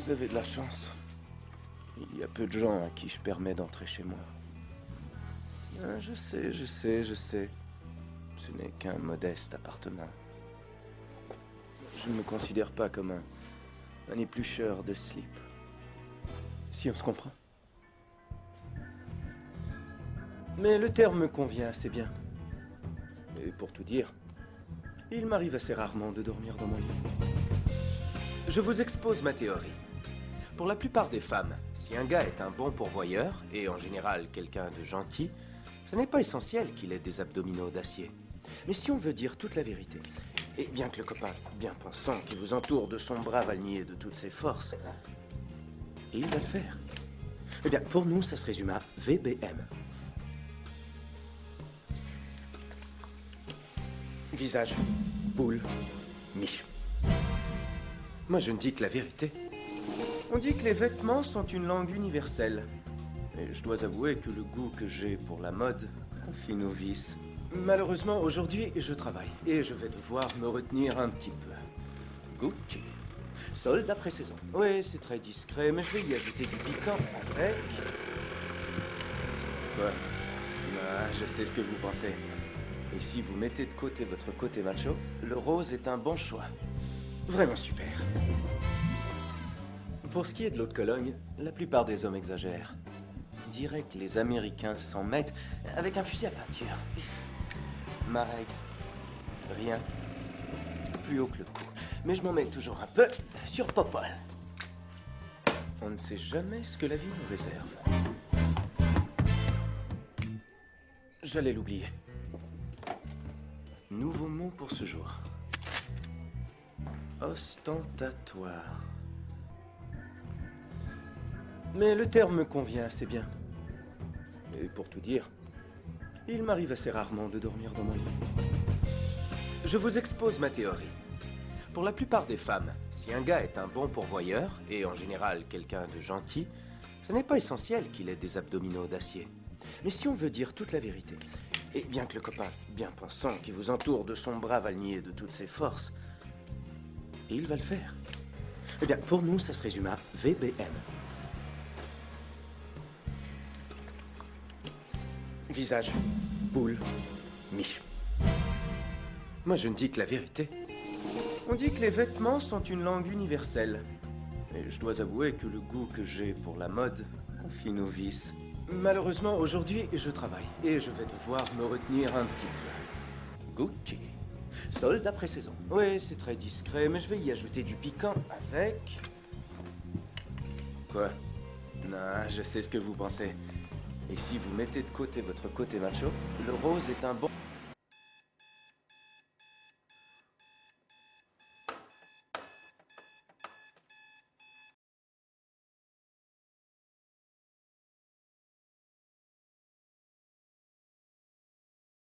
Vous avez de la chance. Il y a peu de gens à qui je permets d'entrer chez moi. Ah, je sais. Ce n'est qu'un modeste appartement. Je ne me considère pas comme un éplucheur de slip. Si on se comprend. Mais le terme me convient assez bien. Et pour tout dire, il m'arrive assez rarement de dormir dans mon lit. Je vous expose ma théorie. Pour la plupart des femmes, si un gars est un bon pourvoyeur, et en général quelqu'un de gentil, ce n'est pas essentiel qu'il ait des abdominaux d'acier. Mais si on veut dire toute la vérité, et bien que le copain bien pensant qui vous entoure de son bras va le nier de toutes ses forces, et il va le faire. Eh bien, pour nous, ça se résume à VBM. Visage, boule, miche. Moi, je ne dis que la vérité. On dit que les vêtements sont une langue universelle. Et je dois avouer que le goût que j'ai pour la mode confine au vice. Malheureusement, aujourd'hui, je travaille. Et je vais devoir me retenir un petit peu. Gucci. Solde après saison. Oui, c'est très discret, mais je vais y ajouter du piquant avec... Quoi? Ah, je sais ce que vous pensez. Et si vous mettez de côté votre côté macho, le rose est un bon choix. Vraiment super. Pour ce qui est de l'eau de Cologne, la plupart des hommes exagèrent. Je dirais que les Américains s'en mettent avec un fusil à peinture. Ma règle, rien plus haut que le cou. Mais je m'en mets toujours un peu sur Popol. On ne sait jamais ce que la vie nous réserve. J'allais l'oublier. Nouveau mot pour ce jour. Ostentatoire. Mais le terme me convient assez bien. Et pour tout dire, il m'arrive assez rarement de dormir dans mon lit. Je vous expose ma théorie. Pour la plupart des femmes, si un gars est un bon pourvoyeur, et en général quelqu'un de gentil, ce n'est pas essentiel qu'il ait des abdominaux d'acier. Mais si on veut dire toute la vérité, et bien que le copain bien pensant qui vous entoure de son bras va le nier de toutes ses forces, et il va le faire. Eh bien, pour nous, ça se résume à VBM. Visage, boule, miche. Moi, je ne dis que la vérité. On dit que les vêtements sont une langue universelle. Et je dois avouer que le goût que j'ai pour la mode confine au vice. Malheureusement, aujourd'hui, je travaille. Et je vais devoir me retenir un petit peu. Gucci. Solde après saison. Oui, c'est très discret, mais je vais y ajouter du piquant avec... Quoi? Non, je sais ce que vous pensez. Et si vous mettez de côté votre côté macho, le rose est un bon...